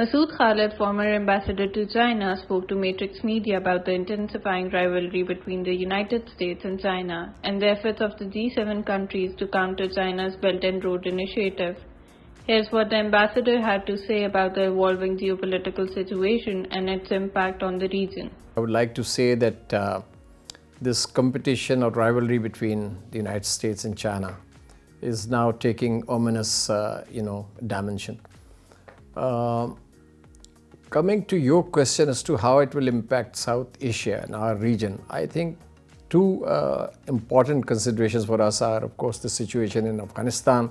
Masood Khalid, former ambassador to China, spoke to Matrix Media about the intensifying rivalry between the United States and China and the efforts of the G7 countries to counter China's Belt and Road Initiative. Here's what the ambassador had to say about the evolving geopolitical situation and its impact on the region. I would like to say that this competition or rivalry between the United States and China is now taking ominous, dimension. Coming to your question as to how it will impact South Asia and our region, I think two important considerations for us are, of course, the situation in Afghanistan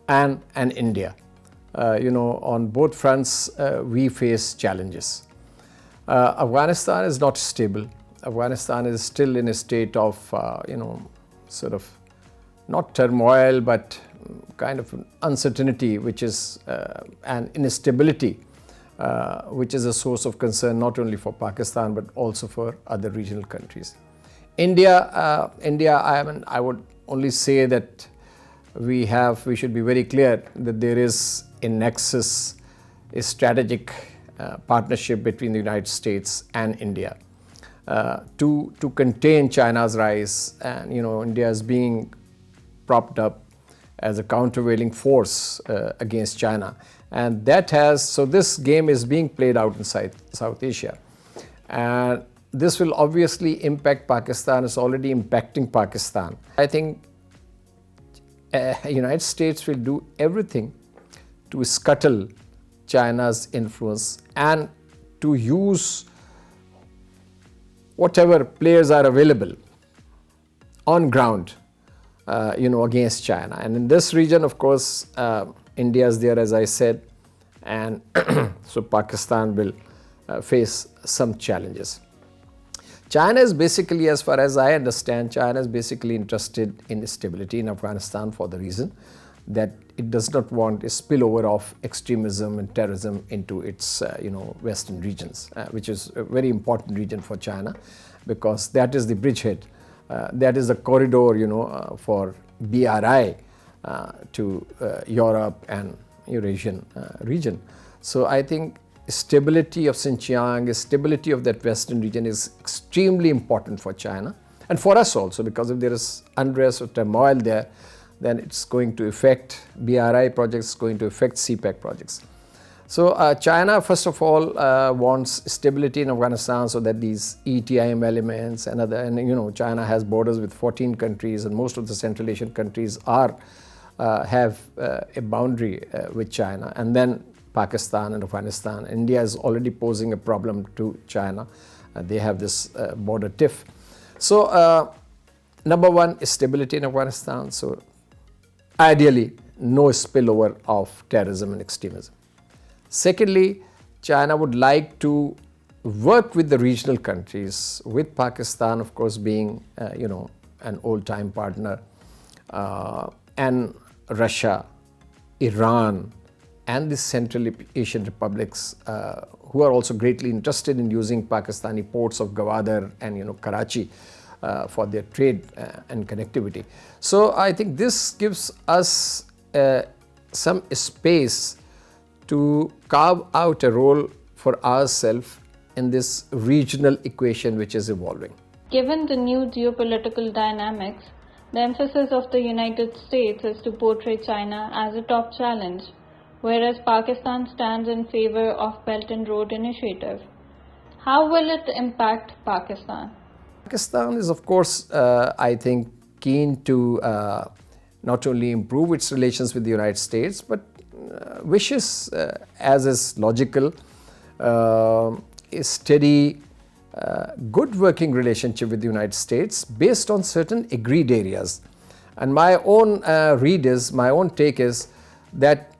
and India. On both fronts, we face challenges. Afghanistan is not stable. Afghanistan is still in a state of, sort of not turmoil, but kind of uncertainty, which is an instability, which is a source of concern not only for Pakistan but also for other regional countries. India, I would only say that we should be very clear that there is a nexus, a strategic partnership between the United States and India to contain China's rise, and India is being propped up as a countervailing force against China, and so this game is being played out inside South Asia, and this will obviously impact Pakistan. It's already impacting Pakistan. I think United States will do everything to scuttle China's influence and to use whatever players are available on ground against China. And in this region, of course, India is there, as I said, and so Pakistan will face some challenges. China is basically, as far as I understand, China is basically interested in stability in Afghanistan for the reason that it does not want a spillover of extremism and terrorism into its western regions, which is a very important region for China, because that is the bridgehead. That is the corridor, for BRI to Europe and Eurasian region. So I think stability of Xinjiang, stability of that western region is extremely important for China and for us also, because if there is unrest or turmoil there, then it's going to affect BRI projects, going to affect CPEC projects. So China, first of all, wants stability in Afghanistan so that these ETIM elements and China has borders with 14 countries, and most of the Central Asian countries have a boundary with China, and then Pakistan and Afghanistan. India is already posing a problem to China. They have this border tiff. So number one is stability in Afghanistan. So ideally, no spillover of terrorism and extremism. Secondly, China would like to work with the regional countries, with Pakistan, of course, being an old-time partner, and Russia, Iran, and the Central Asian republics, who are also greatly interested in using Pakistani ports of Gwadar and Karachi for their trade and connectivity. So I think this gives us some space to carve out a role for ourselves in this regional equation which is evolving. Given the new geopolitical dynamics, the emphasis of the United States is to portray China as a top challenge, whereas Pakistan stands in favor of Belt and Road Initiative. How will it impact Pakistan? Pakistan is, of course, I think, keen to not only improve its relations with the United States, but wishes, as is logical, a steady, good working relationship with the United States based on certain agreed areas. And my own take is that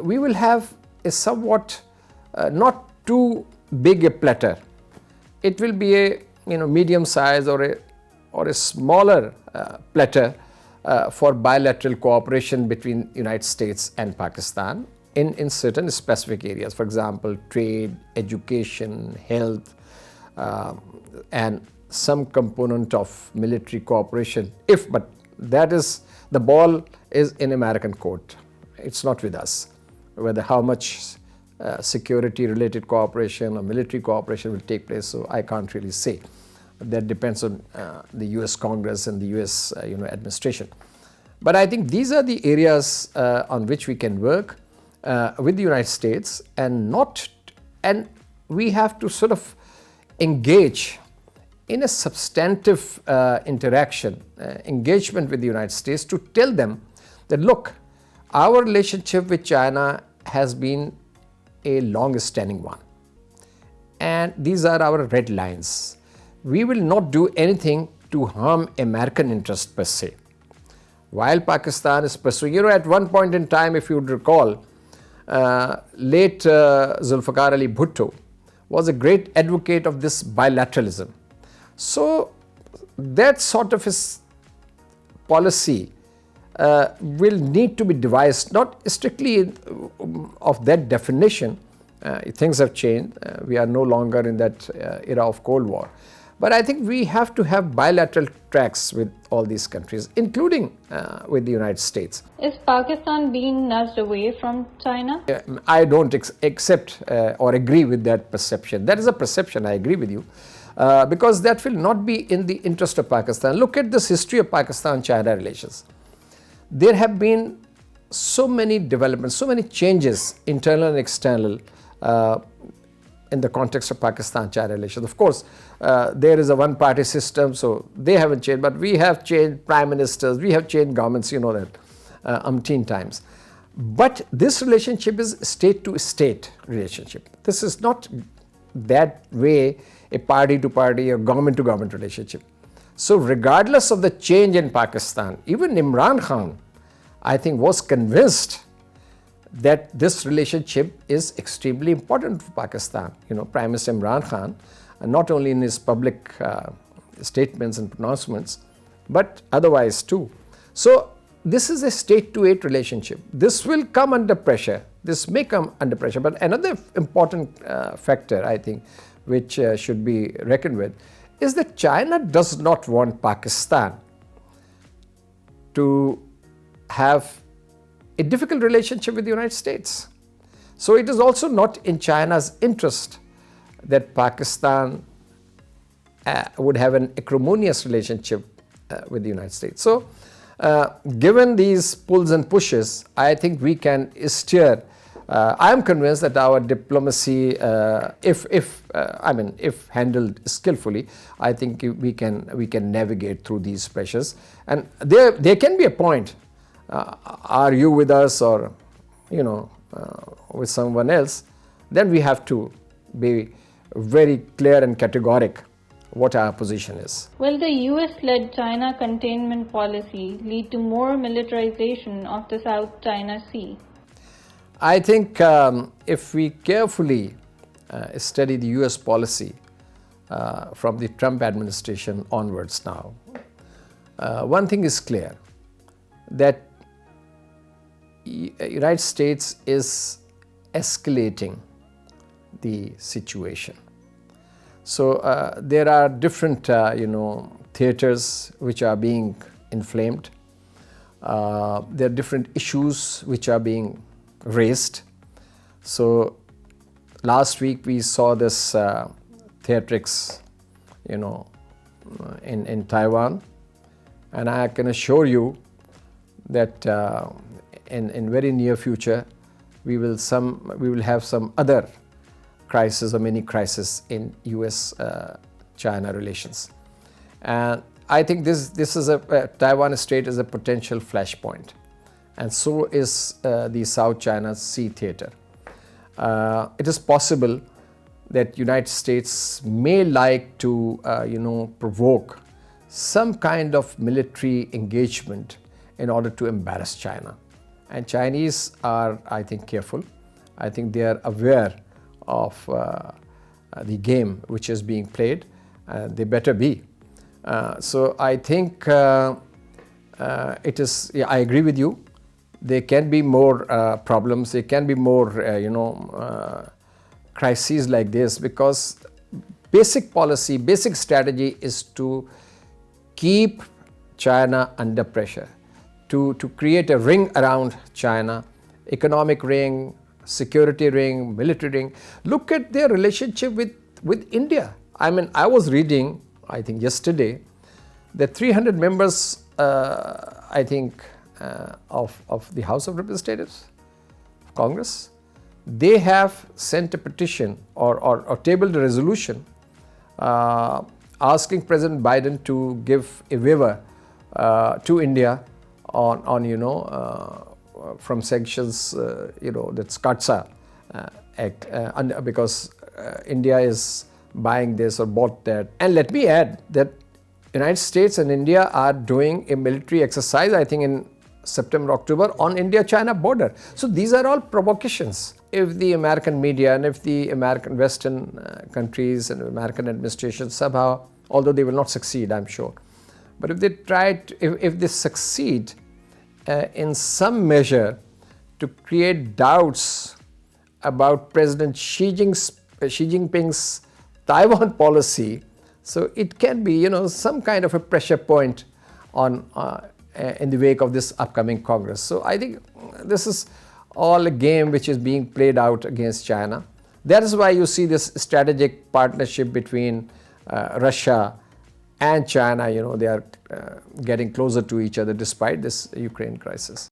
we will have a somewhat not too big a platter. It will be a medium size or a smaller platter for bilateral cooperation between United States and Pakistan in certain specific areas. For example, trade, education, health, and some component of military cooperation. But that is, the ball is in American court. It's not with us. Whether how much security related cooperation or military cooperation will take place. So I can't really say. That depends on the US Congress and the US administration. But I think these are the areas on which we can work with the United States, and we have to sort of engage in a substantive interaction, engagement with the United States to tell them that, look, our relationship with China has been a long-standing one, and these are our red lines. We will not do anything to harm American interest per se. While Pakistan is pursuing, at one point in time, if you would recall, late Zulfikar Ali Bhutto was a great advocate of this bilateralism. So that sort of policy will need to be devised, not strictly of that definition. Things have changed. We are no longer in that era of Cold War. But I think we have to have bilateral tracks with all these countries, including with the United States. Is Pakistan being nudged away from China? I don't accept or agree with that perception. That is a perception, I agree with you, because that will not be in the interest of Pakistan. Look at this history of Pakistan-China relations. There have been so many developments, so many changes, internal and external, in the context of Pakistan-China relations. Of course, there is a one-party system, so they haven't changed, but we have changed prime ministers, we have changed governments, you know that, umpteen times. But this relationship is state-to-state relationship. This is not that way a party-to-party or government-to-government relationship. So regardless of the change in Pakistan, even Imran Khan, I think, was convinced that this relationship is extremely important for Pakistan. Prime Minister Imran Khan, not only in his public statements and pronouncements, but otherwise too. So this is a state-to-state relationship. This will come under pressure. This may come under pressure. But another important factor, I think, which should be reckoned with, is that China does not want Pakistan to have a difficult relationship with the United States. So it is also not in China's interest that Pakistan would have an acrimonious relationship with the United States. So given these pulls and pushes, I think we can steer. I am convinced that our diplomacy, if handled skillfully, I think we can navigate through these pressures. And there can be a point. Are you with us or with someone else? Then we have to be very clear and categoric what our position is. Will the US-led China containment policy lead to more militarization of the South China Sea? I think if we carefully study the US policy from the Trump administration onwards now, one thing is clear, that United States is escalating the situation. So there are different theaters which are being inflamed. There are different issues which are being raised. So last week we saw this theatrics in Taiwan, and I can assure you that in very near future we will have some other crisis or mini crisis in US-China relations. And I think this is Taiwan Strait is a potential flashpoint, and so is the South China Sea theater. It is possible that United States may like to provoke some kind of military engagement in order to embarrass China. And Chinese are, I think, careful. I think they are aware of the game which is being played. They better be. So I think it is, I agree with you. There can be more problems. There can be more, crises like this, because basic policy, basic strategy is to keep China under pressure, to create a ring around China, economic ring, security ring, military ring. Look at their relationship with India. I mean, I was reading, I think yesterday, that 300 members, I think, of the House of Representatives, of Congress, they have sent a petition or tabled a resolution asking President Biden to give a waiver to India on from sanctions, that's CAATSA Act, because India is buying this or bought that. And let me add that United States and India are doing a military exercise, I think in September, October, on India-China border. So these are all provocations. If the American media and if the American Western countries and American administration somehow, although they will not succeed, I'm sure, but if they try if they succeed in some measure to create doubts about President Xi Jinping's Taiwan policy, so it can be, some kind of a pressure point on in the wake of this upcoming Congress. So I think this is all a game which is being played out against China. That is why you see this strategic partnership between Russia and China. They are getting closer to each other despite this Ukraine crisis.